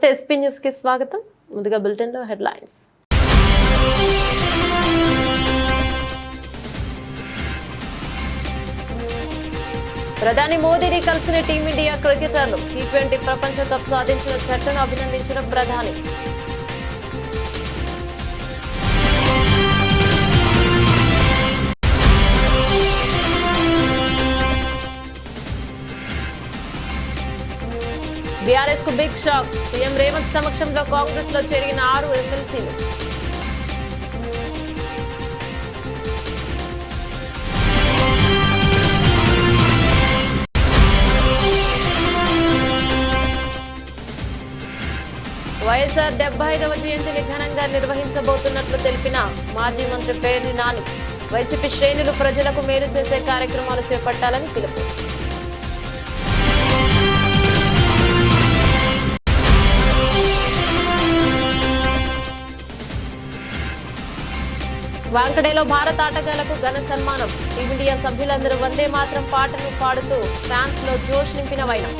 నమస్తే SP news కి స్వాగతం. ముందుగా బులెటిన్ లో హెడ్లైన్స్. ప్రధాని మోదీని కలిసిన టీమిండియా క్రికెటర్లు టీ20 ప్రపంచ కప్ సాధించిన జట్టును అభినందించిన ప్రధాని. బీఆర్ఎస్ కు బిగ్ షాక్. సీఎం రేవంత్ సమక్షంలో కాంగ్రెస్ లో చేరిన 6 ఎమ్మెల్సీలు. వైఎస్ఆర్ 75వ జయంతిని ఘనంగా నిర్వహించబోతున్నట్లు తెలిపిన మాజీ మంత్రి పేర్ని నాని. వైసీపీ శ్రేణులు ప్రజలకు మేలు చేసే కార్యక్రమాలు చేపట్టాలని పిలుపు. వాంకడేలో భారత ఆటగాళ్లకు ఘన సన్మానం. టీమిండియా సభ్యులందరూ వందే మాత్రం పాటను పాడుతూ ఫ్యాన్స్ లో జోష్ నింపిన వైనం.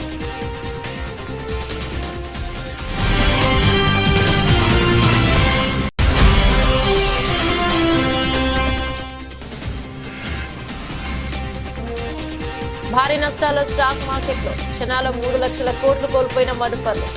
భారీ నష్టాల్లో స్టాక్ మార్కెట్లో క్షణాల్లో 3 లక్షల కోట్లు కోల్పోయిన మదుపర్లు.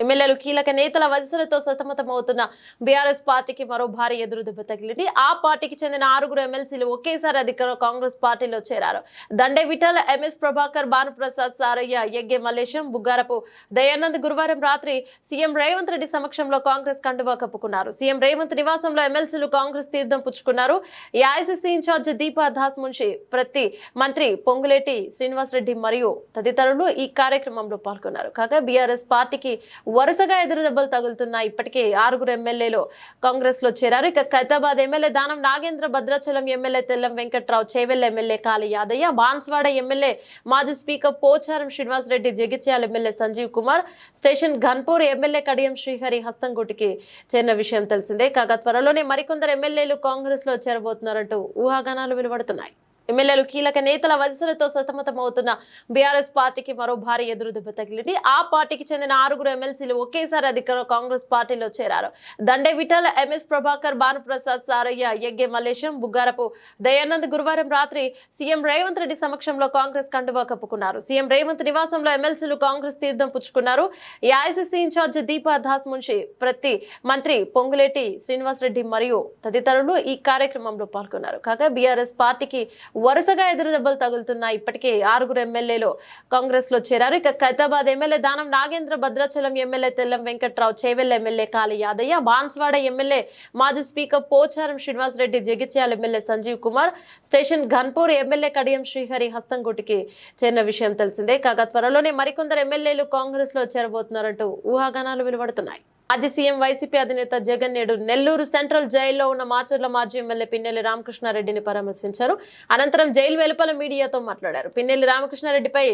ఎమ్మెల్యేలు కీలక నేతల వలసలతో సతమతమవుతున్న బీఆర్ఎస్ పార్టీకి మరో భారీ ఎదురుదెబ్బ తగిలింది. ఆ పార్టీకి చెందిన 6 ఎమ్మెల్సీలు ఒకేసారి అధికార కాంగ్రెస్ పార్టీలో చేరారు. దండే విఠల్, ఎంఎస్ ప్రభాకర్, భానుప్రసాద్, సారయ్య, యగ్గే మల్లేశం, బుగ్గారపు దయానంద్ గురువారం రాత్రి సీఎం రేవంత్ రెడ్డి సమక్షంలో కాంగ్రెస్ కండువా కప్పుకున్నారు. సీఎం రేవంత్ నివాసంలో ఎమ్మెల్సీలు కాంగ్రెస్ తీర్థం పుచ్చుకున్నారు. ఏఐసీసీ ఇన్ఛార్జ్ దీపా దాస్ మున్షి, ప్రతి మంత్రి పొంగులేటి శ్రీనివాసరెడ్డి మరియు తదితరులు ఈ కార్యక్రమంలో పాల్గొన్నారు. కాగా బీఆర్ఎస్ పార్టీకి వరుసగా ఎదురుదెబ్బలు తగులుతున్నాయి. ఇప్పటికే 6 ఎమ్మెల్యేలు కాంగ్రెస్ లో చేరారు. ఇక Khairatabad MLA Danam Nagender, Bhadrachalam MLA Tellam Venkatrao, Chevella MLA Kale Yadaiah, Banswada MLA మాజీ speaker Pocharam Srinivasa Reddy, Jagtial MLA Sanjay Kumar, station Ghanpur MLA Kadiyam Srihari హస్తంగుటికి చేరిన విషయం తెలిసిందే. కాగా త్వరలోనే మరికొందరు ఎమ్మెల్యేలు కాంగ్రెస్ లో చేరబోతున్నారంటూ ఊహాగానాలు వెలువడుతున్నాయి. ఎమ్మెల్యేలు కీలక నేతల వలసలతో సతమతమవుతున్న బీఆర్ఎస్ పార్టీకి మరో భారీ ఎదురుదెబ్బ తగిలింది. ఆ పార్టీకి చెందిన 6 ఎమ్మెల్సీలు ఒకేసారి అధికార కాంగ్రెస్ పార్టీలో చేరారు. దండే విఠల్, ఎంఎస్ ప్రభాకర్, భానుప్రసాద్, సారయ్య, యగ్గే మల్లేశం, బుగ్గారపు దయానంద్ గురువారం రాత్రి సీఎం రేవంత్ రెడ్డి సమక్షంలో కాంగ్రెస్ కండువా కప్పుకున్నారు. సీఎం రేవంత్ నివాసంలో ఎమ్మెల్సీలు కాంగ్రెస్ తీర్థం పుచ్చుకున్నారు. ఏఐసీసీ ఇన్ఛార్జ్ దీపా దాస్ మున్షి, ప్రతి మంత్రి పొంగులేటి శ్రీనివాసరెడ్డి మరియు తదితరులు ఈ కార్యక్రమంలో పాల్గొన్నారు. కాగా బీఆర్ఎస్ పార్టీకి వరుసగా ఎదురుదెబ్బలు తగులుతున్నాయి. ఇప్పటికే 6 ఎమ్మెల్యేలు కాంగ్రెస్ లో చేరారు. ఇక Khairatabad MLA Danam Nagender, Bhadrachalam MLA Tellam Venkatrao, Chevella MLA Kale Yadaiah, Banswada MLA మాజీ speaker Pocharam Srinivasa Reddy, Jagtial MLA Sanjay Kumar, station Ghanpur MLA Kadiyam Srihari హస్తంగుటికి చేరిన విషయం తెలిసిందే. కాగా త్వరలోనే మరికొందరు ఎమ్మెల్యేలు కాంగ్రెస్ లో చేరబోతున్నారంటూ ఊహాగానాలు వెలువడుతున్నాయి. మాజీ సీఎం వైసీపీ అధినేత జగన్ నేడు నెల్లూరు సెంట్రల్ జైల్లో ఉన్న మాచర్ల మాజీ ఎమ్మెల్యే పిన్నెల్లి రామకృష్ణారెడ్డిని పరామర్శించారు. అనంతరం జైలు వెలుపల మీడియాతో మాట్లాడారు. పిన్నెల్లి రామకృష్ణారెడ్డిపై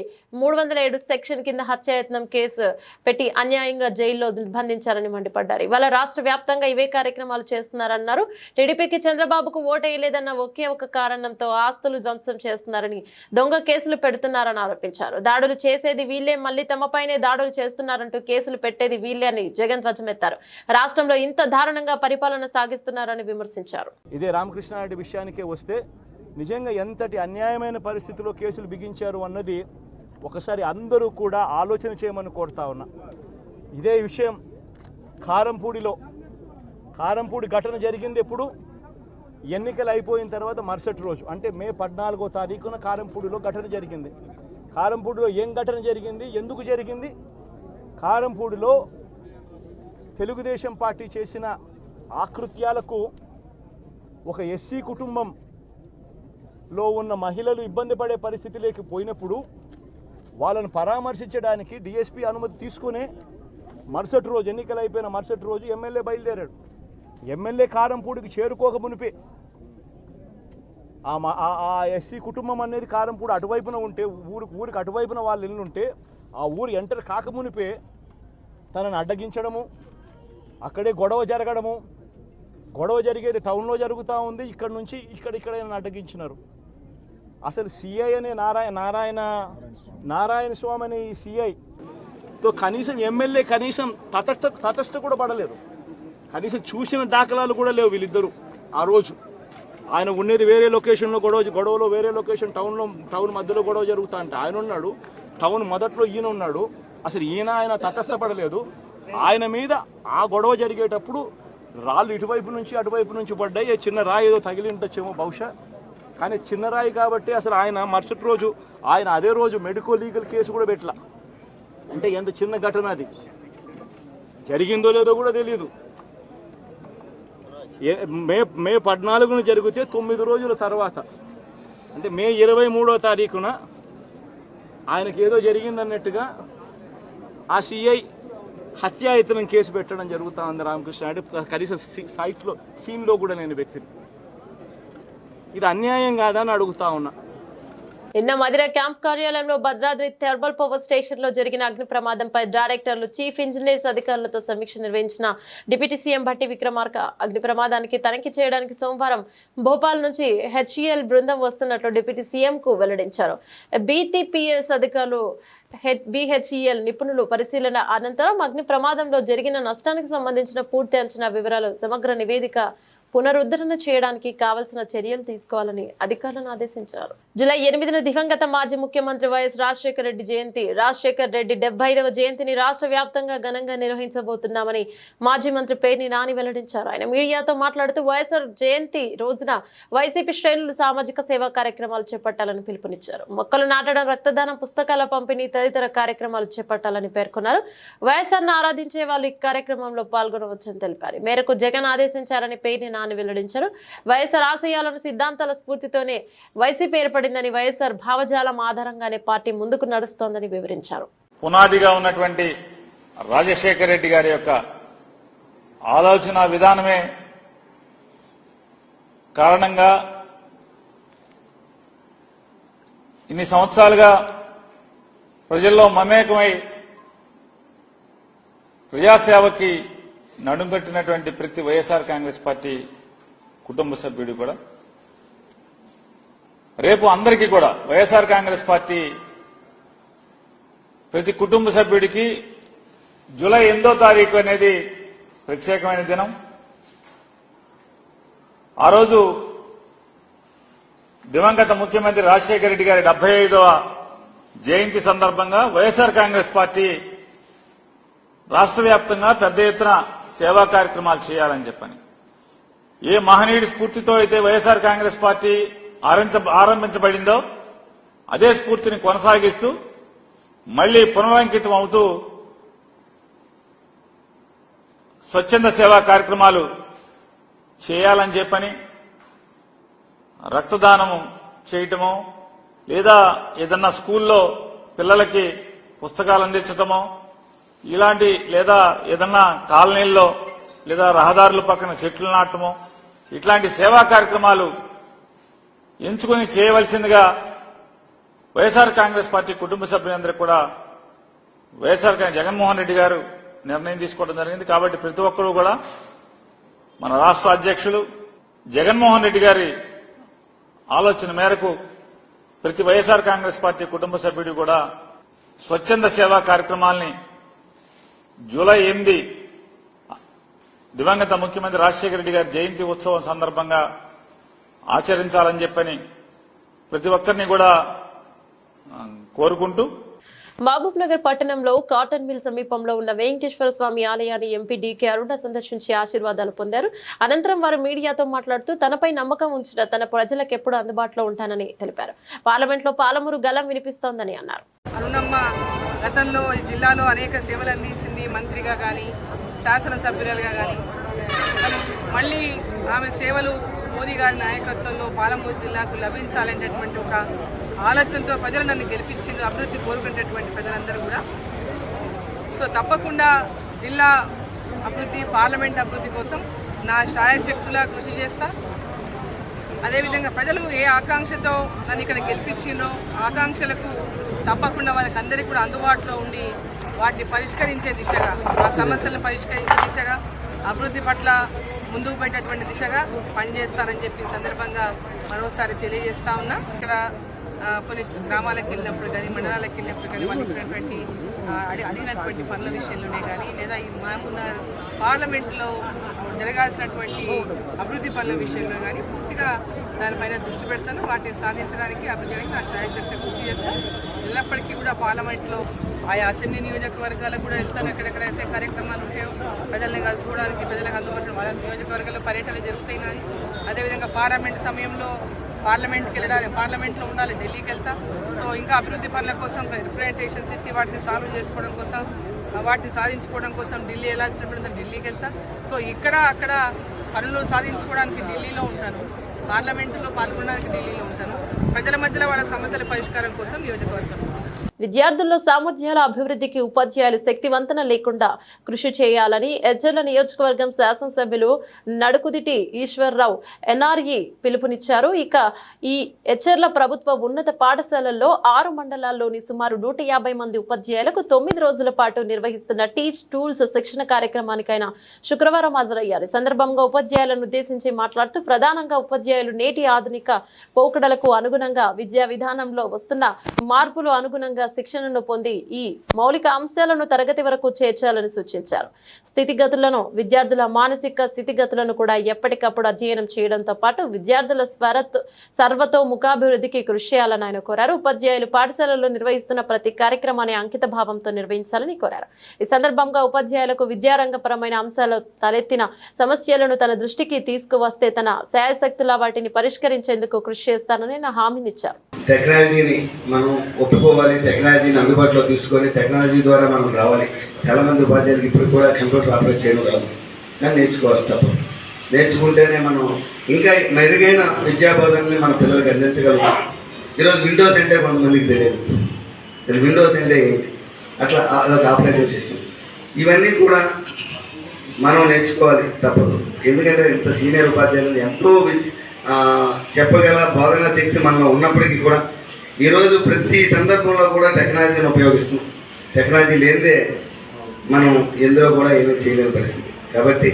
307 సెక్షన్ కింద హత్యాయత్నం కేసు పెట్టి అన్యాయంగా జైల్లో నిర్బంధించారని మండిపడ్డారు. ఇవాళ రాష్ట్ర వ్యాప్తంగా ఇవే కార్యక్రమాలు చేస్తున్నారన్నారు. టీడీపీకి చంద్రబాబుకు ఓటేయలేదన్న ఒకే ఒక కారణంతో ఆస్తులు ధ్వంసం చేస్తున్నారని, దొంగ కేసులు పెడుతున్నారని ఆరోపించారు. దాడులు చేసేది వీళ్లే, మళ్లీ తమపైనే దాడులు చేస్తున్నారంటూ కేసులు పెట్టేది వీళ్లే అని జగన్ రాష్ట్రంలో ఇంత దారుణంగా పరిపాలన సాగిస్తున్నారని విమర్శించారు. ఇదే రామకృష్ణారెడ్డి విషయానికే వస్తే నిజంగా ఎంతటి అన్యాయమైన పరిస్థితిలో కేసులు బిగించారు అన్నది ఒకసారి అందరూ కూడా ఆలోచన చేయమని కోరుతా ఉన్నా. ఇదే విషయం కారంపూడి ఘటన జరిగింది ఎప్పుడు, ఎన్నికలు అయిపోయిన తర్వాత మరుసటి రోజు అంటే మే 14వ తారీఖున కారంపూడిలో ఘటన జరిగింది. కారంపూడిలో ఏం ఘటన జరిగింది, ఎందుకు జరిగింది? కారంపూడిలో తెలుగుదేశం పార్టీ చేసిన ఆకృత్యాలకు ఒక ఎస్సీ కుటుంబంలో ఉన్న మహిళలు ఇబ్బంది పడే పరిస్థితిలోకి పోయినప్పుడు వాళ్ళను పరామర్శించడానికి డిఎస్పీ అనుమతి తీసుకునే మరుసటి రోజు, ఎన్నికలు అయిపోయిన మరుసటి రోజు ఎమ్మెల్యే బయలుదేరాడు. ఎమ్మెల్యే కారంపూడికి చేరుకోక మునిపే ఆ ఎస్సీ కుటుంబం అనేది కారంపూడి అటువైపున ఉంటే, ఊరికి అటువైపున వాళ్ళు ఇల్లు ఉంటే ఆ ఊరు ఎంటర్ కాకమునిపే తనని అడ్డగించడము, అక్కడే గొడవ జరగడము, గొడవ జరిగేది టౌన్లో జరుగుతూ ఉంది, ఇక్కడ నుంచి ఇక్కడ అడ్డగించినారు. అసలు సిఐ అనే నారాయణ స్వామి అనే ఈ సిఐతో కనీసం ఎమ్మెల్యే కనీసం తటస్థ కూడా పడలేదు. కనీసం చూసిన దాఖలాలు కూడా లేవు వీళ్ళిద్దరూ. ఆ రోజు ఆయన ఉండేది వేరే లొకేషన్లో, గొడవలో వేరే లొకేషన్, టౌన్ మధ్యలో గొడవ జరుగుతా అంటే ఆయన ఉన్నాడు, టౌన్ మొదట్లో ఈయన ఉన్నాడు. అసలు ఆయన తటస్థపడలేదు. ఆయన మీద ఆ గొడవ జరిగేటప్పుడు రాళ్ళు ఇటువైపు నుంచి అటువైపు నుంచి పడ్డాయి. చిన్న రాయి ఏదో తగిలి ఉండొచ్చేమో బహుశా, కానీ చిన్న రాయి కాబట్టి అసలు ఆయన మరుసటి రోజు ఆయన అదే రోజు మెడికల్ లీగల్ కేసు కూడా పెట్టలా. అంటే ఎంత చిన్న ఘటన అది, జరిగిందో లేదో కూడా తెలియదు. మే 14న జరిగితే 9 రోజుల తర్వాత, అంటే మే 23వ తారీఖున ఆయనకి ఏదో జరిగిందన్నట్టుగా ఆ సిఐ హత్యాయత్నం కేసు పెట్టడం జరుగుతూ ఉంది రామకృష్ణ. అంటే కనీసం సీన్లో కూడా లేని వ్యక్తిని. ఇది అన్యాయం కాదా అని అడుగుతా ఉన్నా. నిన్న మధిర క్యాంప్ కార్యాలయంలో భద్రాద్రి థర్మల్ పవర్ స్టేషన్ లో జరిగిన అగ్ని ప్రమాదంపై డైరెక్టర్లు, చీఫ్ ఇంజనీర్స్ అధికారులతో సమీక్ష నిర్వహించిన డిప్యూటీ సీఎం భట్టి విక్రమార్క అగ్ని ప్రమాదానికి తనిఖీ చేయడానికి సోమవారం భోపాల్ నుంచి హెచ్ఈఎల్ బృందం వస్తున్నట్లు డిప్యూటీ సీఎం కు వెల్లడించారు. బీటీపీఎస్ అధికారులు, బీహెచ్ఈఎల్ నిపుణులు పరిశీలన అనంతరం అగ్ని ప్రమాదంలో జరిగిన నష్టానికి సంబంధించిన పూర్తి అంచనా వివరాలు, సమగ్ర నివేదిక పునరుద్ధరణ చేయడానికి కావలసిన చర్యలు తీసుకోవాలని అధికారులను ఆదేశించారు. జూలై 8న దివంగత మాజీ ముఖ్యమంత్రి వైఎస్ రాజశేఖర రెడ్డి జయంతి. రాజశేఖర రెడ్డి 75వ జయంతిని రాష్ట్ర వ్యాప్తంగా ఘనంగా నిర్వహించబోతున్నామని మాజీ మంత్రి పేర్ని నాని వెల్లడించారు. ఆయన మీడియాతో మాట్లాడుతూ వైఎస్ఆర్ జయంతి రోజున వైసీపీ శ్రేణులు సామాజిక సేవా కార్యక్రమాలు చేపట్టాలని పిలుపునిచ్చారు. మొక్కలు నాటడం, రక్తదానం, పుస్తకాల పంపిణీ తదితర కార్యక్రమాలు చేపట్టాలని పేర్కొన్నారు. వైఎస్ఆర్ను ఆరాధించే వాళ్ళు ఈ కార్యక్రమంలో పాల్గొనవచ్చని తెలిపారు. ఈ మేరకు జగన్ ఆదేశించారని పేర్ని నాని వెల్లడించారు. వైఎస్ఆర్ ఆశయాలను, సిద్ధాంతాల స్ఫూర్తితోనే వైసీపీ ఏర్పడిందని, వైఎస్ఆర్ భావజాలం ఆధారంగానే పార్టీ ముందుకు నడుస్తోందని వివరించారు. పునాదిగా ఉన్నటువంటి రాజశేఖర రెడ్డి గారి యొక్క ఆలోచన విధానమే కారణంగా ఇన్ని సంవత్సరాలుగా ప్రజల్లో మమేకమై ప్రజాసేవకి నడుంగట్టినటువంటి ప్రతి వైఎస్ఆర్ కాంగ్రెస్ పార్టీ కుటుంబ సభ్యుడు కూడా రేపు అందరికీ కూడా వైఎస్ఆర్ కాంగ్రెస్ పార్టీ ప్రతి కుటుంబ సభ్యుడికి జూలై 8వ తారీఖు అనేది ప్రత్యేకమైన దినం. ఆ రోజు దివంగత ముఖ్యమంత్రి రాజశేఖర రెడ్డి గారి 75వ జయంతి సందర్భంగా వైఎస్ఆర్ కాంగ్రెస్ పార్టీ రాష్ట్ర వ్యాప్తంగా పెద్ద ఎత్తున సేవా కార్యక్రమాలు చేయాలని చెప్పని, ఏ మహనీయుడి స్ఫూర్తితో అయితే వైఎస్ఆర్ కాంగ్రెస్ పార్టీ ఆరంభించబడిందో అదే స్ఫూర్తిని కొనసాగిస్తూ మళ్లీ పునరంకితం అవుతూ స్వచ్ఛంద సేవా కార్యక్రమాలు చేయాలని చెప్పని, రక్తదానము చేయటమో లేదా ఏదన్నా స్కూల్లో పిల్లలకి పుస్తకాలు అందించటమో ఇలాంటి, లేదా ఏదన్నా కాలనీల్లో లేదా రహదారుల పక్కన చెట్లు నాటమో ఇట్లాంటి సేవా కార్యక్రమాలు ఎంచుకుని చేయవలసిందిగా వైఎస్ఆర్ కాంగ్రెస్ పార్టీ కుటుంబ సభ్యులందరికీ కూడా వైఎస్ఆర్ జగన్మోహన్ రెడ్డి గారు నిర్ణయం తీసుకోవడం జరిగింది. కాబట్టి ప్రతి ఒక్కరూ కూడా మన రాష్ట్ర అధ్యక్షులు జగన్మోహన్ రెడ్డి గారి ఆలోచన మేరకు ప్రతి వైఎస్ఆర్ కాంగ్రెస్ పార్టీ కుటుంబ సభ్యుడు కూడా స్వచ్ఛంద సేవా కార్యక్రమాల్ని జూలై 8 దివంగత ముఖ్యమంత్రి రాజశేఖర రెడ్డి గారి జయంతి ఉత్సవం సందర్భంగా ఆచరించాలని చెప్పని ప్రతి ఒక్కరిని కూడా కోరుకుంటూ, మహబూబ్ నగర్ పట్టణంలో కాటన్ మిల్ సమీపంలో ఉన్న వెంకటేశ్వర స్వామి ఆలయాన్ని ఎంపీ డీకే అరుణ సందర్శించి ఆశీర్వాదాలు పొందారు. అనంతరం వారు మీడియాతో మాట్లాడుతూ తనపై నమ్మకం ఉంచిన తన ప్రజలకు ఎప్పుడు అందుబాటులో ఉంటానని తెలిపారు. పార్లమెంట్లో పాలమూరు గలం వినిపిస్తోందని అన్నారు. అరుణమ్మ గతంలో ఈ జిల్లాలో అనేక సేవలు అందించింది, మంత్రిగా కానీ శాసనసభ్యులుగా కానీ. మళ్ళీ ఆమె సేవలు మోదీ గారి నాయకత్వంలో పాలమూరు జిల్లాకు లభించాలనేటటువంటి ఒక ఆలోచనతో ప్రజలు నన్ను గెలిపించింది, అభివృద్ధి కోరుకునేటటువంటి ప్రజలందరూ కూడా. సో తప్పకుండా జిల్లా అభివృద్ధి, పార్లమెంట్ అభివృద్ధి కోసం నా శాయశక్తులా కృషి చేస్తా. అదేవిధంగా ప్రజలు ఏ ఆకాంక్షతో నన్ను ఇక్కడ గెలిపించినో ఆకాంక్షలకు తప్పకుండా వాళ్ళకందరికీ కూడా అందుబాటులో ఉండి వాటిని పరిష్కరించే దిశగా, ఆ సమస్యలను పరిష్కరించే దిశగా, అభివృద్ధి పట్ల ముందుకు పెట్టేటువంటి దిశగా పనిచేస్తారని చెప్పి సందర్భంగా మరోసారి తెలియజేస్తా ఉన్నా. ఇక్కడ కొన్ని గ్రామాలకు వెళ్ళినప్పుడు కానీ మండలాలకు వెళ్ళినప్పుడు కానీ వాళ్ళు ఇచ్చినటువంటి అడిగినటువంటి పనుల విషయంలోనే కానీ లేదా ఈ మహబూబ్నగర్ పార్లమెంట్లో జరగాల్సినటువంటి అభివృద్ధి పనుల విషయంలో కానీ పూర్తిగా దానిపైన దృష్టి పెడతాను. వాటిని సాధించడానికి అభివృద్ధి చేయడానికి నా శాయశక్తి కృషి చేస్తాను. ఎల్లప్పటికీ కూడా పార్లమెంట్లో ఆయా అసెంబ్లీ నియోజకవర్గాలకు కూడా వెళ్తాను. ఎక్కడెక్కడైతే కార్యక్రమాలు ఉంటాయో ప్రజల్ని కలుసుకోవడానికి, ప్రజలకు అందుబాటులో వాళ్ళ నియోజకవర్గాల్లో పర్యటనలు జరుగుతున్నాయి. అదేవిధంగా పార్లమెంట్ సమయంలో పార్లమెంట్కి వెళ్ళడానికి, పార్లమెంట్లో ఉండాలి, ఢిల్లీకి వెళ్తా. సో ఇంకా అభివృద్ధి పనుల కోసం రిప్రజెంటేషన్స్ ఇచ్చి వాటిని సాల్వ్ చేసుకోవడం కోసం, వాటిని సాధించుకోవడం కోసం ఢిల్లీ వెళ్ళాల్సినప్పుడు ఢిల్లీకి వెళ్తా. సో ఇక్కడ అక్కడ పనులు సాధించుకోవడానికి ఢిల్లీలో ఉంటాను, పార్లమెంటులో పాల్గొనడానికి ఢిల్లీలో ఉంటాను, ప్రజల మధ్యలో వాళ్ళ సమస్యల పరిష్కారం కోసం నియోజకవర్గం. విద్యార్థుల్లో సామర్థ్యాల అభివృద్ధికి ఉపాధ్యాయులు శక్తివంతన లేకుండా కృషి చేయాలని ఎజ్జర్ల నియోజకవర్గం శాసనసభ్యులు నడుకుదిటి ఈశ్వర్రావు ఎన్ఆర్ఈ పిలుపునిచ్చారు. ఇక ఈ ఎజ్జర్ల ప్రభుత్వ ఉన్నత పాఠశాలల్లో 6 మండలాల్లోని సుమారు 150 మంది ఉపాధ్యాయులకు 9 రోజుల పాటు నిర్వహిస్తున్న టీచ్ టూల్స్ శిక్షణ కార్యక్రమానికైనా శుక్రవారం హాజరయ్యారు. ఈ సందర్భంగా ఉపాధ్యాయులను ఉద్దేశించి మాట్లాడుతూ ప్రధానంగా ఉపాధ్యాయులు నేటి ఆధునిక పోకడలకు అనుగుణంగా విద్యా విధానంలో వస్తున్న మార్పులు అనుగుణంగా శిక్షణను పొంది ఈ మౌలిక అంశాలను తరగతి వరకు చేర్చాలని సూచించారు. స్థితిగతులను, విద్యార్థుల మానసిక స్థితిగతులను కూడా ఎప్పటికప్పుడు అధ్యయనం చేయడంతో పాటు విద్యార్థుల సర్వతోముఖాభివృద్ధికి కృషి చేయాలని ఆయన కోరారు. ఉపాధ్యాయులు పాఠశాలల్లో నిర్వహిస్తున్న ప్రతి కార్యక్రమాన్ని అంకిత భావంతో నిర్వహించాలని కోరారు. ఈ సందర్భంగా ఉపాధ్యాయులకు విద్యారంగపరమైన అంశాలు తలెత్తిన సమస్యలను తన దృష్టికి తీసుకువస్తే తన శాయశక్తులా వాటిని పరిష్కరించేందుకు కృషి చేస్తానని ఆయన హామీనిచ్చారు. టెక్నాలజీని మనం ఒప్పుకోవాలి, టెక్నాలజీని అందుబాటులో తీసుకొని టెక్నాలజీ ద్వారా మనం రావాలి. చాలామంది ఉపాధ్యాయులకు ఇప్పుడు కూడా కంప్యూటర్ ఆపరేట్ చేయడం రాదు, కానీ నేర్చుకోవాలి తప్ప. నేర్చుకుంటేనే మనం ఇంకా మెరుగైన విద్యాబోధనని మన పిల్లలకి అందించగలుగుతాం. ఈరోజు విండోస్ అంటే కొంతమందికి తెలియదు, విండోస్ అంటే ఏంటి, అట్లా అదొక ఆపరేటింగ్ సిస్టమ్. ఇవన్నీ కూడా మనం నేర్చుకోవాలి తప్పదు. ఎందుకంటే ఇంత సీనియర్ ఉపాధ్యాయులు ఎంతో చెప్పగల బోధనా శక్తి మనలో ఉన్నప్పటికీ కూడా ఈరోజు ప్రతి సందర్భంలో కూడా టెక్నాలజీని ఉపయోగిస్తున్నాం. టెక్నాలజీ లేనిదే మనం ఎందులో కూడా ఏమీ చేయలేని పరిస్థితి. కాబట్టి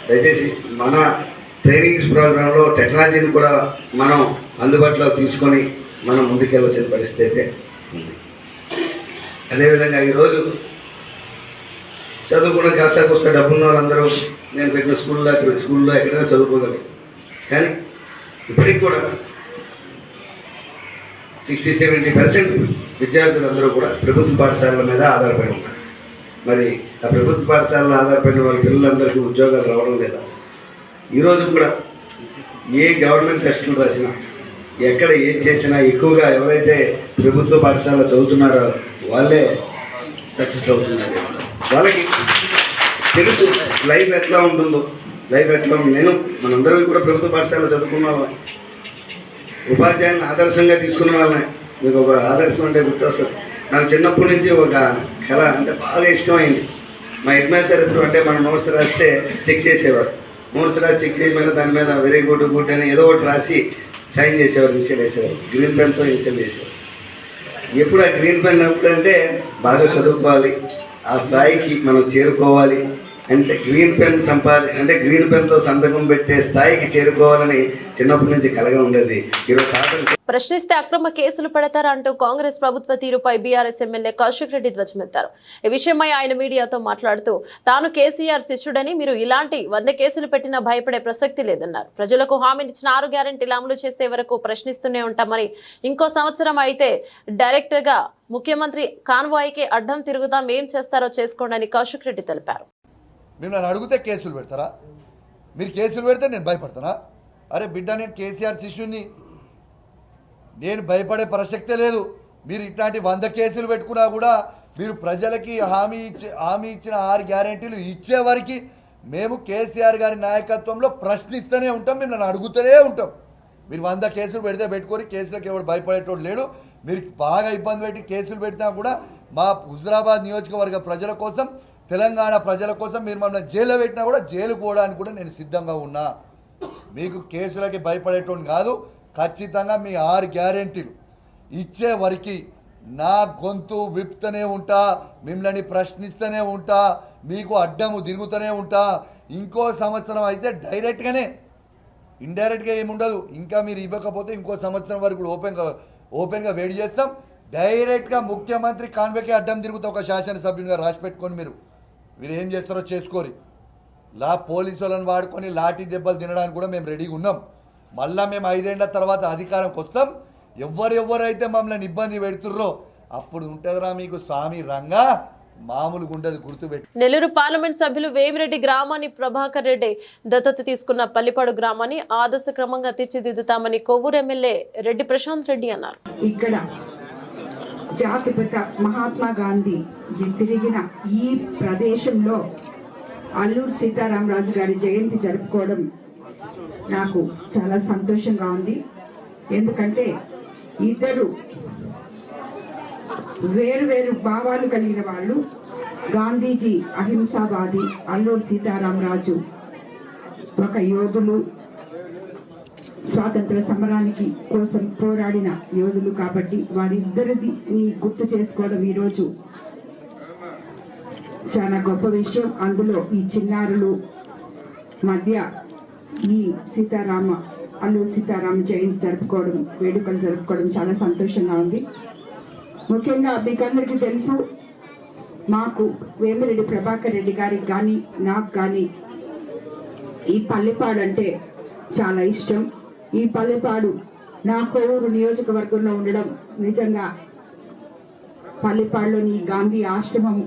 దయచేసి మన ట్రైనింగ్స్ ప్రోగ్రాంలో టెక్నాలజీని కూడా మనం అందుబాటులో తీసుకొని మనం ముందుకెళ్ళాల్సిన పరిస్థితి అయితే ఉంది. అదేవిధంగా ఈరోజు చదువుకున్న కాస్త వస్తే డబ్బున్న వాళ్ళందరూ నేను పెట్టిన స్కూల్లో ఎక్కడైనా చదువుకోగలరు. కానీ ఇప్పటికి కూడా 60-70% విద్యార్థులందరూ కూడా ప్రభుత్వ పాఠశాలల మీద ఆధారపడి ఉన్నారు. మరి ఆ ప్రభుత్వ పాఠశాలలో ఆధారపడిన వాళ్ళ పిల్లలందరికీ ఉద్యోగాలు రావడం లేదా? ఈరోజు కూడా ఏ గవర్నమెంట్ టెస్టులు రాసినా, ఎక్కడ ఏం చేసినా ఎక్కువగా ఎవరైతే ప్రభుత్వ పాఠశాలలో చదువుతున్నారో వాళ్ళే సక్సెస్ అవుతున్నారు. వాళ్ళకి తెలుసు లైఫ్ ఎట్లా ఉంటుందో, లైఫ్ ఎట్లా ఉంది. మనందరూ కూడా ప్రభుత్వ పాఠశాలలో చదువుకున్న వాళ్ళం, ఉపాధ్యాయులను ఆదర్శంగా తీసుకున్న వాళ్ళని. మీకు ఒక ఆదర్శం అంటే గుర్తొస్తుంది. నాకు చిన్నప్పటి నుంచి ఒక కళ అంటే బాగా ఇష్టమైంది. మా హెడ్ మాస్టర్ ఎప్పుడు అంటే మనం నోట్స్ రాస్తే చెక్ చేసేవారు. నోట్స్ రాసి చెక్ చేయమని దాని మీద వెరీ గుడ్ గుడ్ అని ఏదో ఒకటి రాసి సైన్ చేసేవారు, ఇన్షియల్ వేసేవారు. గ్రీన్ పెన్తో ఇన్షియల్ చేసేవారు. ఎప్పుడు ఆ గ్రీన్ పెన్ ఎప్పుడంటే బాగా చదువుకోవాలి, ఆ స్థాయికి మనం చేరుకోవాలి అంటే గ్రీన్ పెన్తో సంతకం పెట్టే స్థాయికి చేరుకోవాలని చిన్నప్పటి నుంచి కలగా ఉండేది. ఈరోజు ప్రశ్నిస్తే అక్రమ కేసులు పెడతారంటూ కాంగ్రెస్ ప్రభుత్వ తీరుపై బీఆర్ఎస్ ఎమ్మెల్యే కౌశిక్ రెడ్డి ధ్వజమెత్తారు. ఈ విషయమై ఆయన మీడియాతో మాట్లాడుతూ తాను కేసీఆర్ శిష్యుడని, మీరు ఇలాంటి 100 కేసులు పెట్టినా భయపడే ప్రసక్తి లేదన్నారు. ప్రజలకు హామీనిచ్చిన 6 గ్యారెంటీలు అమలు చేసే వరకు ప్రశ్నిస్తూనే ఉంటామని, ఇంకో సంవత్సరం అయితే డైరెక్టర్గా ముఖ్యమంత్రి కాన్వాయ్కి అడ్డం తిరుగుతాం, ఏం చేస్తారో చేసుకోండి అని కౌశిక్ రెడ్డి తెలిపారు. మీరు నన్ను అడిగితే కేసులు పెడతారా? మీరు కేసులు పెడితే నేను భయపడతానా? అరే బిడ్డ, నేను కేసీఆర్ శిష్యుని, నేను భయపడే ప్రసక్తే లేదు. మీరు ఇట్లాంటి 100 కేసులు పెట్టుకున్నా కూడా మీరు ప్రజలకి హామీ ఇచ్చిన 6 గ్యారెంటీలు ఇచ్చే వరకు మేము కేసీఆర్ గారి నాయకత్వంలో ప్రశ్నిస్తూనే ఉంటాం, మేము నన్ను అడుగుతూనే ఉంటాం. మీరు 100 కేసులు పెడితే పెట్టుకొని కేసులకు ఎవరు భయపడేటోడు లేడు. మీరు బాగా ఇబ్బంది పెట్టి కేసులు పెట్టినా కూడా మా హుజురాబాద్ నియోజకవర్గ ప్రజల కోసం, తెలంగాణ ప్రజల కోసం మీరు మమ్మల్ని జైల్లో పెట్టినా కూడా జైలు పోవడానికి కూడా నేను సిద్ధంగా ఉన్నా. మీకు కేసులకి భయపడేటోడు కాదు. ఖచ్చితంగా మీ 6 గ్యారెంటీలు ఇచ్చే వరకు నా గొంతు విప్తూనే ఉంటా, మిమ్మల్ని ప్రశ్నిస్తూనే ఉంటా, మీకు అడ్డము తిరుగుతూనే ఉంటా. ఇంకో సంవత్సరం అయితే డైరెక్ట్గానే, ఇండైరెక్ట్గా ఏముండదు. ఇంకా మీరు ఇవ్వకపోతే ఇంకో సంవత్సరం వరకు ఓపెన్గా వేడి చేస్తాం. డైరెక్ట్గా ముఖ్యమంత్రి కాన్వేకి అడ్డం తిరుగుతా ఒక శాసనసభ్యునిగా రాసి పెట్టుకొని మీరు ఏం చేస్తారో చేసుకోరి. పోలీసు వాళ్ళని వాడుకొని లాఠీ దెబ్బలు తినడానికి కూడా మేము రెడీగా ఉన్నాం. మళ్ళా మేము 5 ఏళ్ల తర్వాత అధికారంకి వస్తాం. ఎవరైతే మమ్మల్ని ఇబ్బంది పెడుతుర్రో అప్పుడు ఉంటుందిరా మీకు స్వామి రంగా, మామూలుగా ఉండదు, గుర్తుపెట్టి. నెల్లూరు పార్లమెంట్ సభ్యులు వేమిరెడ్డి గ్రామాన్ని ప్రభాకర్ రెడ్డి దత్తత తీసుకున్న పల్లిపాడు గ్రామాన్ని ఆదర్శ క్రమంగా తీర్చిదిద్దుతామని కొవ్వూరు ఎమ్మెల్యే రెడ్డి ప్రశాంత్ రెడ్డి అన్నారు. ఇక్కడ జాతిపిత మహాత్మా గాంధీ తిరిగిన ఈ ప్రదేశంలో అల్లూరు సీతారామరాజు గారి జయంతి జరుపుకోవడం నాకు చాలా సంతోషంగా ఉంది. ఎందుకంటే ఇద్దరు వేరు భావాలు కలిగిన వాళ్ళు. గాంధీజీ అహింసావాది, అల్లూరు సీతారామరాజు ఒక యోధులు, స్వాతంత్ర సమరానికి కోసం పోరాడిన యోధులు. కాబట్టి వారిద్దరిది గుర్తు చేసుకోవడం ఈరోజు చాలా గొప్ప విషయం. అందులో ఈ చిన్నారులు మధ్య ఈ అల్లూరు సీతారామ జయంతి జరుపుకోవడం, వేడుకలు జరుపుకోవడం చాలా సంతోషంగా ఉంది. ముఖ్యంగా మీకందరికీ తెలుసు, మాకు వేమిరెడ్డి ప్రభాకర్ రెడ్డి గారికి కానీ నాకు కానీ ఈ పల్లెపాడు అంటే చాలా ఇష్టం. ఈ పల్లెపాడు నా కొవ్వూరు నియోజకవర్గంలో ఉండడం, నిజంగా పల్లెపాడులోని గాంధీ ఆశ్రమం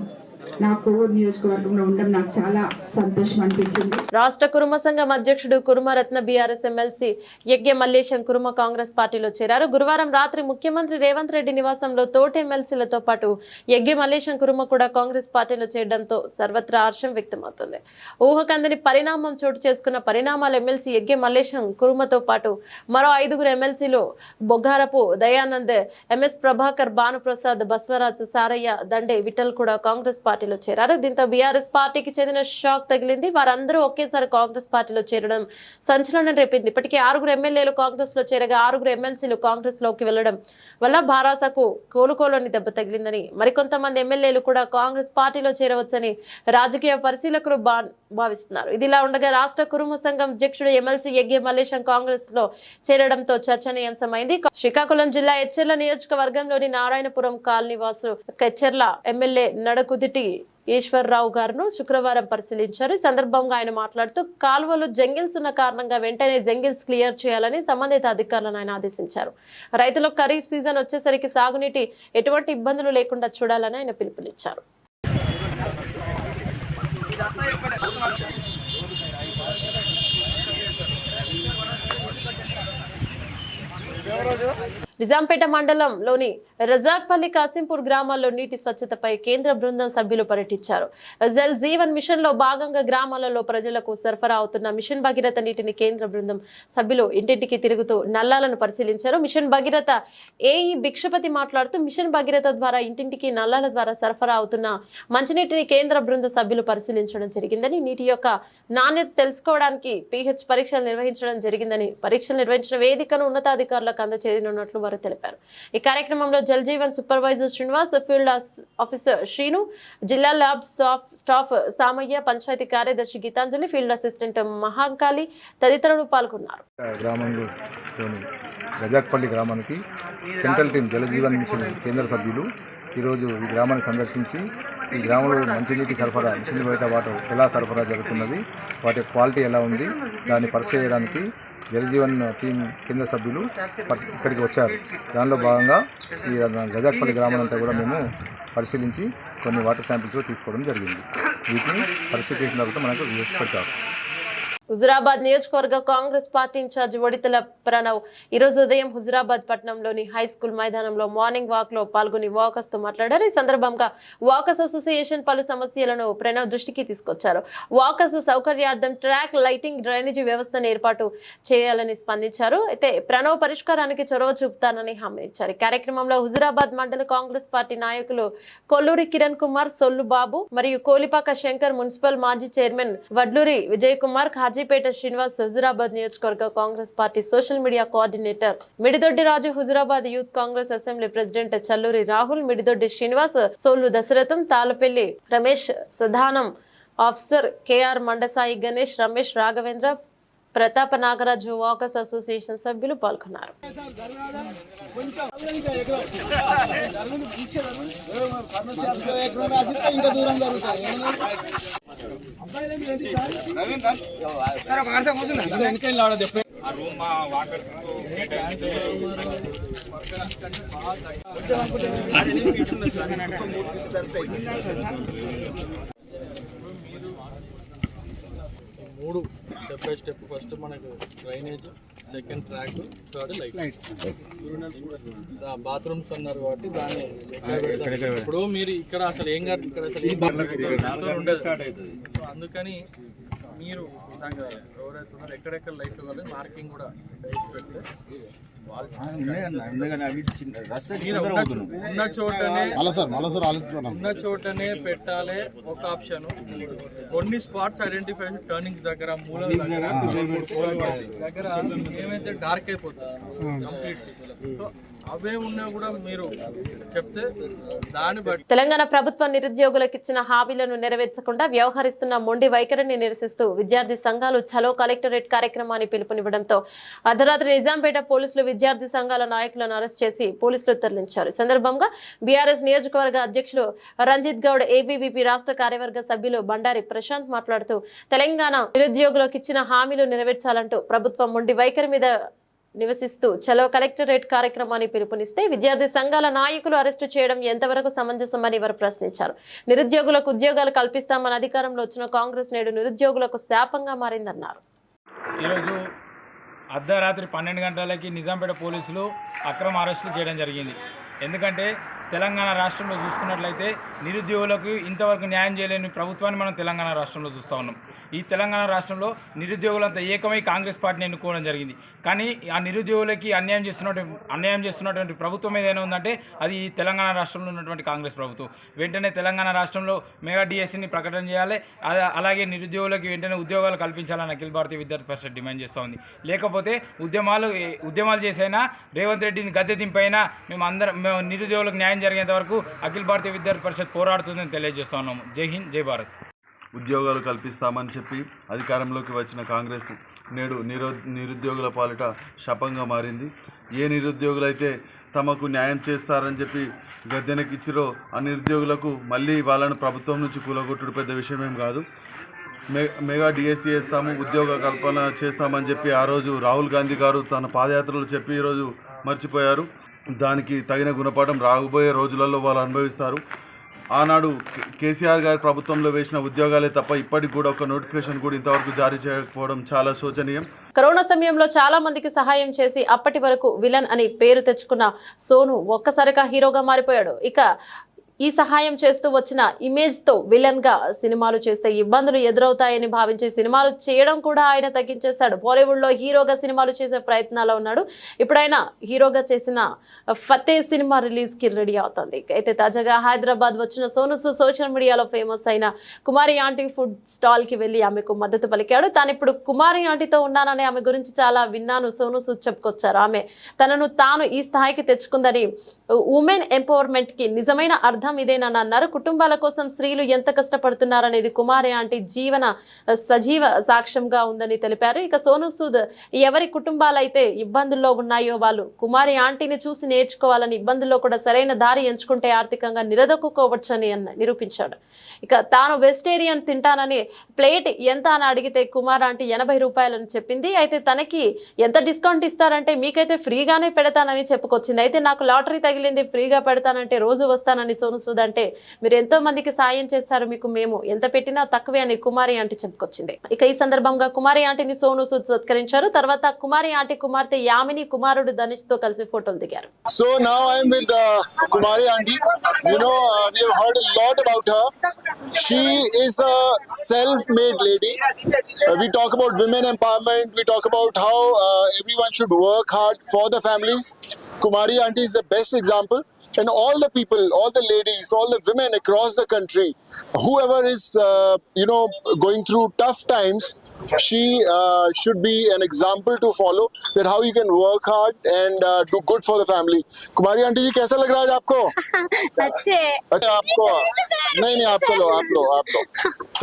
నా కొవ్వూరు నియోజకవర్గంలో ఉండడం నాకు చాలా సంతోషం అనిపించింది. రాష్ట్ర కురుమ సంఘం అధ్యక్షుడు కురుమరత్న బీఆర్ఎస్ ఎమ్మెల్సీ యజ్ఞ మల్లేశం కురుమ కాంగ్రెస్ పార్టీలో చేరారు. గురువారం రాత్రి ముఖ్యమంత్రి రేవంత్ రెడ్డి నివాసంలో తోటి ఎమ్మెల్సీలతో పాటు యజ్ఞ మల్లేశం కురుమ కూడా కాంగ్రెస్ పార్టీలో చేరడంతో సర్వత్రా హర్షం వ్యక్తమవుతుంది. ఊహకందని పరిణామం చోటు చేసుకున్న పరిణామాలు ఎమ్మెల్సీ యజ్ఞ మల్లేశం కురుమతో పాటు మరో 5గురు ఎమ్మెల్సీలు బొగ్గారపు దయానంద్, ఎంఎస్ ప్రభాకర్, భానుప్రసాద్, బస్వరాజ్, సారయ్య, దండే విఠల్ కూడా కాంగ్రెస్ పార్టీలో చేరారు. దీంతో బీఆర్ఎస్ పార్టీకి చెందిన షాక్ తగిలింది. వారందరూ ఒకేసారి కాంగ్రెస్ పార్టీలో చేరడం సంచలనం రేపింది. ఇప్పటికే 6గురు ఎమ్మెల్యేలు కాంగ్రెస్ లో చేరగా 6గురు ఎమ్మెల్సీలు కాంగ్రెస్ లోకి వెళ్లడం వల్ల భారాసకు కోలుకోలోని దెబ్బ తగిలిందని, మరికొంతమంది ఎమ్మెల్యేలు కూడా కాంగ్రెస్ పార్టీలో చేరవచ్చని రాజకీయ పరిశీలకులు భావిస్తున్నారు. ఇదిలా ఉండగా రాష్ట్ర కురుమ సంఘం అధ్యక్షుడు ఎమ్మెల్సీ యజ్ఞ మల్లేశం కాంగ్రెస్ లో చేరడంతో చర్చనీయాంశమైంది. శ్రీకాకుళం జిల్లా ఎచ్చెర్ల నియోజకవర్గంలోని నారాయణపురం కాలనీ వాసులు ఎచ్చెర్ల ఎమ్మెల్యే నడకుదిటి ఈశ్వర్రావు గారును శుక్రవారం పరిశీలించారు. ఈ సందర్భంగా ఆయన మాట్లాడుతూ కాలువలు జంగిల్స్ ఉన్న కారణంగా వెంటనే జంగిల్స్ క్లియర్ చేయాలని సంబంధిత అధికారులను ఆయన ఆదేశించారు. రైతులకు ఖరీఫ్ సీజన్ వచ్చేసరికి సాగునీటి ఎటువంటి ఇబ్బందులు లేకుండా చూడాలని ఆయన పిలుపునిచ్చారు. నిజాంపేట మండలంలోని రజాక్పల్లి, కాసింపూర్ గ్రామాల్లో నీటి స్వచ్ఛతపై కేంద్ర బృందం సభ్యులు పర్యటించారు. జల్ జీవన్ మిషన్ లో భాగంగా గ్రామాలలో ప్రజలకు సరఫరా అవుతున్న మిషన్ భగీరథ నీటిని కేంద్ర బృందం సభ్యులు ఇంటింటికి తిరుగుతూ నల్లాలను పరిశీలించారు. మిషన్ భగీరథ ఏఈ భిక్షపతి మాట్లాడుతూ మిషన్ భగీరథ ద్వారా ఇంటింటికి నల్లాల ద్వారా సరఫరా అవుతున్న మంచినీటిని కేంద్ర బృంద సభ్యులు పరిశీలించడం జరిగిందని, నీటి యొక్క నాణ్యత తెలుసుకోవడానికి pH పరీక్షలు నిర్వహించడం జరిగిందని, పరీక్షలు నిర్వహించిన వేదికను ఉన్నతాధికారులకు అందజేయనున్నట్లు వారు తెలిపారు. ఈ కార్యక్రమంలో Jal Jeevan supervisor Srinivas, field officer Srinu, జిల్లా ల్యాబ్ స్టాఫ్ సామయ్య, పంచాయతీ కార్యదర్శి గీతాంజలి, ఫీల్డ్ అసిస్టెంట్ మహాంకాళి తదితరులు పాల్గొన్నారు. గ్రామంలోని రజాక్పల్లి గ్రామానికి central team Jal Jeevan machine కేంద్ర సభ్యులు ఈరోజు ఈ గ్రామాన్ని సందర్శించి ఈ గ్రామంలో మంచినీటి సరఫరా, మిషన్ బయట వాటర్ ఎలా సరఫరా జరుగుతున్నది, వాటి క్వాలిటీ ఎలా ఉంది, దాన్ని పరీక్ష చేయడానికి జలజీవన్ టీం కేంద్ర సభ్యులు ఇక్కడికి వచ్చారు. దానిలో భాగంగా ఈ రజాక్పల్లి గ్రామం అంతా కూడా మేము పరిశీలించి కొన్ని వాటర్ శాంపిల్స్ తీసుకోవడం జరిగింది. వీటిని పరీక్ష చేసిన తర్వాత మనకు రిజల్ట్స్ పెడతారు. హుజురాబాద్ నియోజకవర్గ కాంగ్రెస్ పార్టీ ఇన్ఛార్జ్ వడితల ప్రణవ్ ఈరోజు ఉదయం హుజురాబాద్ పట్టణంలోని హై స్కూల్ మైదానంలో మార్నింగ్ వాక్ లో పాల్గొని వాకర్స్ తో మాట్లాడారు. ఈ సందర్భంగా వాకర్స్ అసోసియేషన్ పలు సమస్యలను ప్రణవ్ దృష్టికి తీసుకొచ్చారు. వాకర్స్ సౌకర్యార్థం ట్రాక్, లైటింగ్, డ్రైనేజీ వ్యవస్థను ఏర్పాటు చేయాలని స్పందించారు. అయితే ప్రణవ్ పరిష్కారానికి చొరవ చూపుతానని హామీ ఇచ్చారు. ఈ కార్యక్రమంలో హుజురాబాద్ మండల కాంగ్రెస్ పార్టీ నాయకులు కొల్లూరి కిరణ్ కుమార్, సొల్లు బాబు మరియు కోలిపాక శంకర్, మున్సిపల్ మాజీ చైర్మన్ వడ్లూరి విజయ్ కుమార్, కాజీపేట శ్రీనివాస్, హుజురాబాద్ నియోజకవర్గ Congress party social media coordinator Mididoddi Raju, Huzurabad youth Congress assembly president Challuri Rahul, Mididoddi Srinivas, Solu Dasaratham, Talapalli Ramesh, Sadanam officer KR Mandasai, Ganesh, Ramesh, Raghavendra, Pratapa Nagaraju walkers association సభ్యులు పాల్గొన్నారు. మూడు స్టెప్ బై స్టెప్. ఫస్ట్ మనకు drainage, second track, third lights. Bathrooms అన్నారు కాబట్టి దాన్ని ఇప్పుడు మీరు ఇక్కడ అసలు ఏం కాదు, ఇక్కడ అసలు సో అందుకని మీరు విధంగా ఎవరైతే ఉన్నారో ఎక్కడెక్కడ లైట్లు కావాలి మార్కింగ్ కూడా పెడితే ఉన్న చోటనే పెట్టాలి ఒక ఆప్షన్. కొన్ని స్పాట్స్ ఐడెంటిఫై టర్నింగ్స్ దగ్గర, మూల దగ్గర ఏమైతే డార్క్ అయిపోతుంది కంప్లీట్లీ. సో అవే ఉన్నా కూడా మీరు చెప్తే దాన్ని బట్టి. తెలంగాణ ప్రభుత్వం నిరుద్యోగులకు ఇచ్చిన హామీలను నెరవేర్చకుండా వ్యవహరిస్తున్న మొండి వైఖరిని నిరసిస్తూ విద్యార్థి సంఘాలు చలో కలెక్టరేట్ కార్యక్రమాన్ని పిలుపునివ్వడంతో అర్ధరాత్రి నిజాంపేట పోలీసులు విద్యార్థి సంఘాల నాయకులను అరెస్ట్ చేసి పోలీసులు తరలించారు. ఈ సందర్భంగా బీఆర్ఎస్ నియోజకవర్గ అధ్యక్షులు రంజిత్ గౌడ్, ఏబీవీపీ రాష్ట్ర కార్యవర్గ సభ్యులు బండారి ప్రశాంత్ మాట్లాడుతూ తెలంగాణ నిరుద్యోగులకు ఇచ్చిన హామీలు నెరవేర్చాలంటూ ప్రభుత్వం మొండి వైఖరి మీద నివసిస్తూ చలో కలెక్టరేట్ కార్యక్రమాన్ని పిలుపునిస్తే విద్యార్థి సంఘాల నాయకులు అరెస్టు చేయడం ఎంతవరకు సమంజసమని వారు ప్రశ్నించారు. నిరుద్యోగులకు ఉద్యోగాలు కల్పిస్తామని అధికారంలో వచ్చిన కాంగ్రెస్ నేడు నిరుద్యోగులకు శాపంగా మారిందన్నారు. ఈరోజు అర్ధరాత్రి 12 గంటలకి నిజాంపేట పోలీసులు అక్రమ అరెస్టులు చేయడం జరిగింది. ఎందుకంటే తెలంగాణ రాష్ట్రంలో చూసుకున్నట్లయితే నిరుద్యోగులకు ఇంతవరకు న్యాయం చేయలేని ప్రభుత్వాన్ని మనం తెలంగాణ రాష్ట్రంలో చూస్తూ ఉన్నాం. ఈ తెలంగాణ రాష్ట్రంలో నిరుద్యోగులంతా ఏకమై కాంగ్రెస్ పార్టీని ఎన్నుకోవడం జరిగింది. కానీ ఆ నిరుద్యోగులకి అన్యాయం చేస్తున్నటువంటి ప్రభుత్వం ఏదైనా ఉందంటే అది ఈ తెలంగాణ రాష్ట్రంలో ఉన్నటువంటి కాంగ్రెస్ ప్రభుత్వం. వెంటనే తెలంగాణ రాష్ట్రంలో మెగా డిఎస్సిని ప్రకటన చేయాలి. అలాగే నిరుద్యోగులకి వెంటనే ఉద్యోగాలు కల్పించాలని అఖిల భారతీయ విద్యార్థి పరిషత్ డిమాండ్ చేస్తూ ఉంది. లేకపోతే ఉద్యమాలు చేసైనా రేవంత్ రెడ్డిని గద్దె దింపైనా మేము నిరుద్యోగులకు న్యాయం జరిగేంత వరకు అఖిల భారతీయ విద్యార్థి పరిషత్ పోరాడుతుందని తెలియజేస్తా ఉన్నాము. జై హింద్, జై భారత్. ఉద్యోగాలు కల్పిస్తామని చెప్పి అధికారంలోకి వచ్చిన కాంగ్రెస్ నేడు నిరుద్యోగుల పాలిట శాపంగా మారింది. ఏ నిరుద్యోగులైతే తమకు న్యాయం చేస్తారని చెప్పి గద్దెనెక్కిచ్చిరో ఆ నిరుద్యోగులకు మళ్ళీ వాళ్ళను ప్రభుత్వం నుంచి కూలగొట్టుడు పెద్ద విషయమేం కాదు. మెగా డిఎస్సీ వేస్తాము, ఉద్యోగ కల్పన చేస్తామని చెప్పి ఆ రోజు రాహుల్ గాంధీ గారు తన పాదయాత్రలు చెప్పి ఈరోజు మర్చిపోయారు. దానికి తగిన గుణపాఠం రాబోయే రోజులలో వాళ్ళు అనుభవిస్తారు. ఆనాడు కేసీఆర్ గారి ప్రభుత్వంలో వేసిన ఉద్యోగాలే తప్ప ఇప్పటికి కూడా ఒక నోటిఫికేషన్ కూడా ఇంతవరకు జారీ చేయకపోవడం చాలా శోచనీయం. కరోనా సమయంలో చాలా మందికి సహాయం చేసి అప్పటి వరకు విలన్ అని పేరు తెచ్చుకున్న సోను ఒక్కసారిగా హీరోగా మారిపోయాడు. ఇక ఈ సహాయం చేస్తూ వచ్చిన ఇమేజ్తో విలన్గా సినిమాలు చేస్తే ఇబ్బందులు ఎదురవుతాయని భావించి సినిమాలు చేయడం కూడా ఆయన తగ్గించేశాడు. బాలీవుడ్లో హీరోగా సినిమాలు చేసే ప్రయత్నాల్లో ఉన్నాడు. ఇప్పుడు ఆయన హీరోగా చేసిన ఫతే సినిమా రిలీజ్కి రెడీ అవుతుంది. అయితే తాజాగా హైదరాబాద్ వచ్చిన సోను సూద్ సోషల్ మీడియాలో ఫేమస్ అయిన కుమారి ఆంటీ ఫుడ్ స్టాల్కి వెళ్ళి ఆమెకు మద్దతు పలికాడు. తాను ఇప్పుడు కుమారి ఆంటీతో ఉన్నానని ఆమె గురించి చాలా విన్నాను సోను సూద్ చెప్పుకొచ్చారు. ఆమె తాను ఈ స్థాయికి తెచ్చుకుందని, ఉమెన్ ఎంపవర్మెంట్కి నిజమైన అర్థం ఇదేనని అన్నారు. కుటుంబాల కోసం స్త్రీలు ఎంత కష్టపడుతున్నారనేది కుమారి ఆంటీ జీవన సజీవ సాక్ష్యంగా ఉందని తెలిపారు. ఇక సోను సూద్ ఎవరి కుటుంబాలైతే ఇబ్బందుల్లో ఉన్నాయో వాళ్ళు కుమారి ఆంటీని చూసి నేర్చుకోవాలని, ఇబ్బందుల్లో కూడా సరైన దారి ఎంచుకుంటే ఆర్థికంగా నిలదొక్కుకోవచ్చని నిరూపించాడు. ఇక తాను వెజిటేరియన్ తింటానని ప్లేట్ ఎంత అని అడిగితే కుమార్ ఆంటీ 80 రూపాయలని చెప్పింది. అయితే తనకి ఎంత డిస్కౌంట్ ఇస్తారంటే మీకైతే ఫ్రీగానే పెడతానని చెప్పుకొచ్చింది. అయితే నాకు లాటరీ తగిలింది, ఫ్రీగా పెడతానంటే రోజు వస్తానని సోను సూద్ అంటే మీరు ఎంతో మందికి సాయం చేస్తారు, మీకు మేము ఎంత పెట్టినా తక్కువే అని కుమారి ఆంటీ చెప్పుకొచ్చింది. ఇక ఈ సందర్భంగా కుమారి ఆంటీని సోను సూద్ సత్కరించారు. తర్వాత కుమారి ఆంటీ కుమార్తె యామిని కుమారుడు ధనుష్ తో కలిసి ఫోటోలు దిగారు. So now I am with Kumari aunty. We have heard a lot about her. She is a self-made lady. We talk about women empowerment. We talk about how everyone should work hard for the families. Kumari aunty is the best example. And all the people, all the ladies, all the women across the country, whoever is, going through tough times, she should be an example to follow, that how you can work hard and do good for the family. Kumari aunty ji, कैसा लग रहा है आपको? अच्छे. अच्छा आपको? नहीं आपको लो.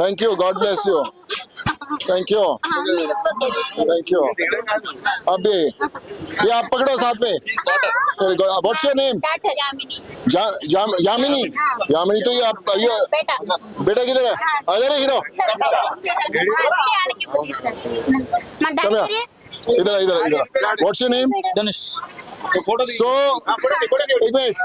Thank you. God bless you. Thank you thank you. अभी ये आप पकड़ो साथ में. What's your name? Yamini. Yamini तो ये बेटा किधर है? अरे हीरो इधर इधर इधर. What's your name? Dhanush. So एक मिनट,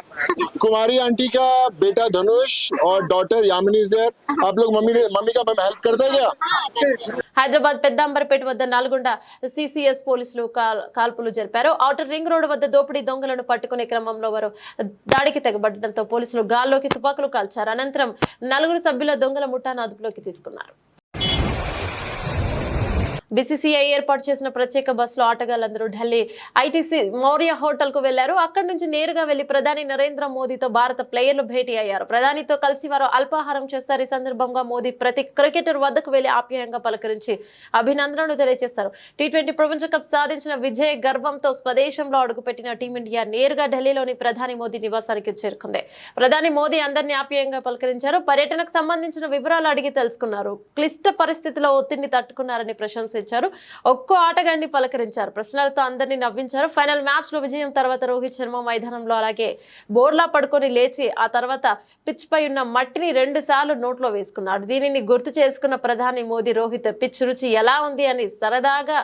कुमारी आंटी का बेटा धनुष और डॉटर यामिनी इज देयर. आप लोग मम्मी का हेल्प करते हैं क्या? హైదరాబాద్ పెద్దాంబరపేట వద్ద నల్గొండ సిసిఎస్ పోలీసులు కాల్పులు జరిపారు. ఔటర్ రింగ్ రోడ్డు వద్ద దోపిడీ దొంగలను పట్టుకునే క్రమంలో వారు దాడికి తెగబడడంతో పోలీసులు గాల్లోకి తుపాకులు కాల్చారు. అనంతరం 4 సభ్యుల దొంగల ముఠాను అదుపులోకి తీసుకున్నారు. బీసీసీఐ ఏర్పాటు చేసిన ప్రత్యేక బస్సులో ఆటగాళ్లందరూ ఢిల్లీ ఐటీసీ మౌర్య హోటల్ కు వెళ్లారు. అక్కడి నుంచి నేరుగా వెళ్లి ప్రధాని నరేంద్ర మోదీతో భారత ప్లేయర్లు భేటీ అయ్యారు. ప్రధానితో కలిసి వారు అల్పాహారం చేస్తారు. ఈ సందర్భంగా మోదీ ప్రతి క్రికెటర్ వద్దకు వెళ్లి ఆప్యాయంగా పలకరించి అభినందనలు తెలియజేశారు. టీ20 ప్రపంచ కప్ సాధించిన విజయ గర్వంతో స్వదేశంలో అడుగుపెట్టిన టీమిండియా నేరుగా ఢిల్లీలోని ప్రధాని మోదీ నివాసానికి చేరుకుంది. ప్రధాని మోదీ అందరినీ ఆప్యాయంగా పలకరించారు. పర్యటనకు సంబంధించిన వివరాలు అడిగి తెలుసుకున్నారు. క్లిష్ట పరిస్థితిలో ఒత్తిడిని తట్టుకున్నారని ప్రశంసించారు. ఒక్కో ఆటగాడిని పలకరించారు. ప్రశ్నలతో అందరినీ నవ్వించారు. ఫైనల్ మ్యాచ్ లో విజయం తర్వాత రోహిత్ శర్మ మైదానంలో అలాగే బోర్లా పడుకొని లేచి ఆ తర్వాత పిచ్ పై ఉన్న మట్టిని 2 సార్లు నోట్లో వేసుకున్నాడు. దీనిని గుర్తు చేసుకున్న ప్రధాని మోదీ రోహిత్ పిచ్ రుచి ఎలా ఉంది అని సరదాగా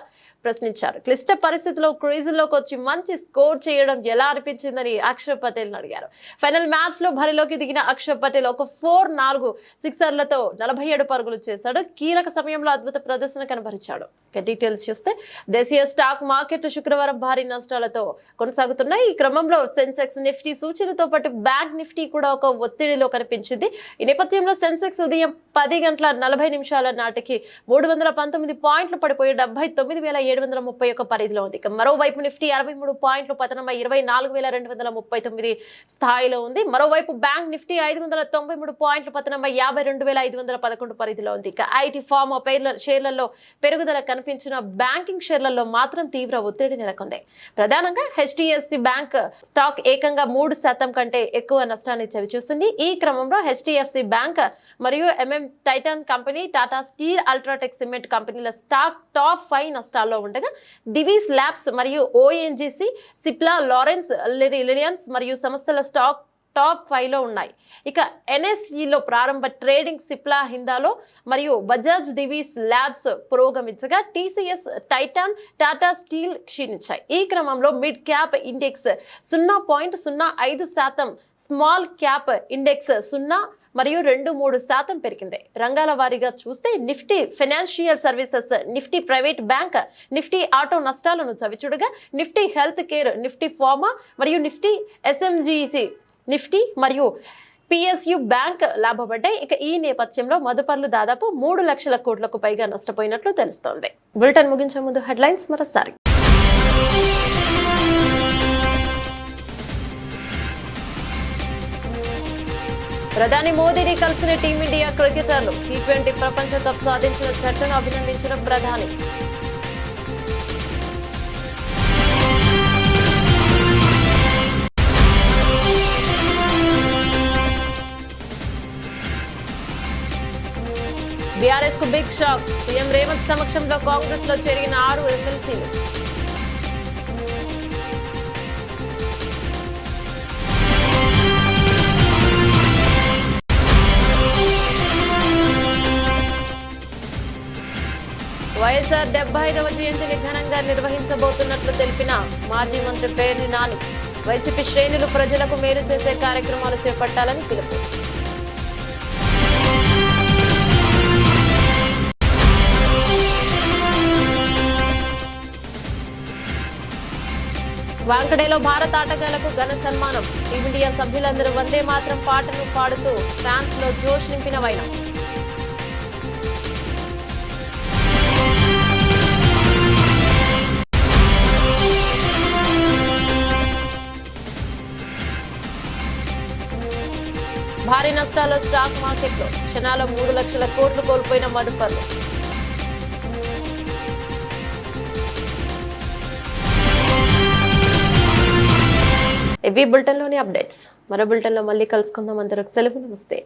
ప్రశ్నించారు. క్లిష్ట పరిస్థితుల్లో క్రీజుల్లోకి వచ్చి మంచి స్కోర్ చేయడం ఎలా అనిపించిందని అక్షర్ పటేల్ అడిగారు. ఫైనల్ మ్యాచ్ లో బరిలోకి దిగిన అక్షర్ పటేల్ ఒక 4 సిక్సర్లతో 47 పరుగులు చేశాడు. కీలక సమయంలో అద్భుత ప్రదర్శన కనబరిచాడు. డీటెయిల్స్ చూస్తే దేశీయ స్టాక్ మార్కెట్లు శుక్రవారం భారీ నష్టాలతో కొనసాగుతున్నాయి. ఈ క్రమంలో సెన్సెక్స్ నిఫ్టీ సూచనతో పాటు బ్యాంక్ నిఫ్టీ కూడా ఒక ఒత్తిడిలో కనిపించింది. ఈ నేపథ్యంలో సెన్సెక్స్ ఉదయం 10:40 నాటికి 319 పాయింట్లు పడిపోయి 79,731 పరిధిలో ఉంది. మరోవైపు నిఫ్టీ 63 పాయింట్లు పతనమై 24,239 స్థాయిలో ఉంది. మరోవైపు బ్యాంక్ నిఫ్టీ 593 పాయింట్లు పతనమై 52,511 పరిధిలో ఉంది. ఇక ఐటీ ఫార్మా షేర్లలో పెరుగుదల కనిపించిన బ్యాంకింగ్ షేర్లలో మాత్రం తీవ్ర ఒత్తిడి నెలకొంది. ప్రధానంగా హెచ్డిఎఫ్సి బ్యాంక్ స్టాక్ ఏకంగా 3% కంటే ఎక్కువ నష్టాన్ని చవిచూస్తుంది. ఈ క్రమంలో హెచ్డిఎఫ్సి బ్యాంక్ మరియు MM Titan company, Tata steel, UltraTech cement కంపెనీల స్టాక్ టాప్ 5 నష్టాల్లో ఉండగా డివిస్ ల్యాబ్స్ మరియు ఓఎన్జీసీ, సిప్లా, లారెన్స్, రిలయన్స్ మరియు సంస్థల స్టాక్ టాప్ 5లో ఉన్నాయి. ఇక ఎన్ఎస్ఈలో ప్రారంభ ట్రేడింగ్ సిప్లా, హిందాలో మరియు బజాజ్ డివిస్ ల్యాబ్స్ పురోగమించగా టీసీఎస్, టైటాన్, టాటా స్టీల్ క్షీణించాయి. ఈ క్రమంలో mid cap index 0.05%, small cap index 0 మరియు 2-3% పెరిగింది. రంగాల వారీగా చూస్తే Nifty financial services, Nifty private bank, Nifty auto నష్టాలను చవిచూడగా Nifty health care, Nifty pharma మరియు నిఫ్టీ ఎస్ఎంజీసీ, నిఫ్టీ మరియు పిఎస్యు బ్యాంక్ లాభపడ్డాయి. ఇక ఈ నేపథ్యంలో మదుపర్లు దాదాపు 3 లక్షల కోట్లకు పైగా నష్టపోయినట్లు తెలుస్తోంది. బులెటిన్ ముగించే ముందు హెడ్లైన్స్ మరోసారి. ప్రధాని మోదీని కలిసిన టీమిండియా క్రికెటర్లు. టీ20 ప్రపంచ కప్ సాధించిన జట్టును అభినందించిన ప్రధాని. బీఆర్ఎస్ కు బిగ్ షాక్. సీఎం రేవంత్ సమక్షంలో కాంగ్రెస్ లో చేరిన 6 ఎమ్మెల్సీలు. వైఎస్ఆర్ 75వ జయంతిని ఘనంగా నిర్వహించబోతున్నట్లు తెలిపిన మాజీ మంత్రి పేర్ని నాని. వైసీపీ శ్రేణులు ప్రజలకు మేలు చేసే కార్యక్రమాలు చేపట్టాలని పిలుపు. వాంకడేలో భారత ఆటగాళ్లకు ఘన సన్మానం. టీమిండియా సభ్యులందరూ వందే మాత్రం పాటను పాడుతూ ఫ్యాన్స్ లో జోష్ నింపిన వైనం. భారీ నష్టాల్లో స్టాక్ మార్కెట్లో క్షణాల్లో 3 లక్షల కోట్లు కోల్పోయిన మదుపర్లు. ఇవి బులెటిన్లోని అప్డేట్స్. మరో బులెటిన్లో మళ్ళీ కలుసుకుందాం. అందరికి సెలవు. నమస్తే.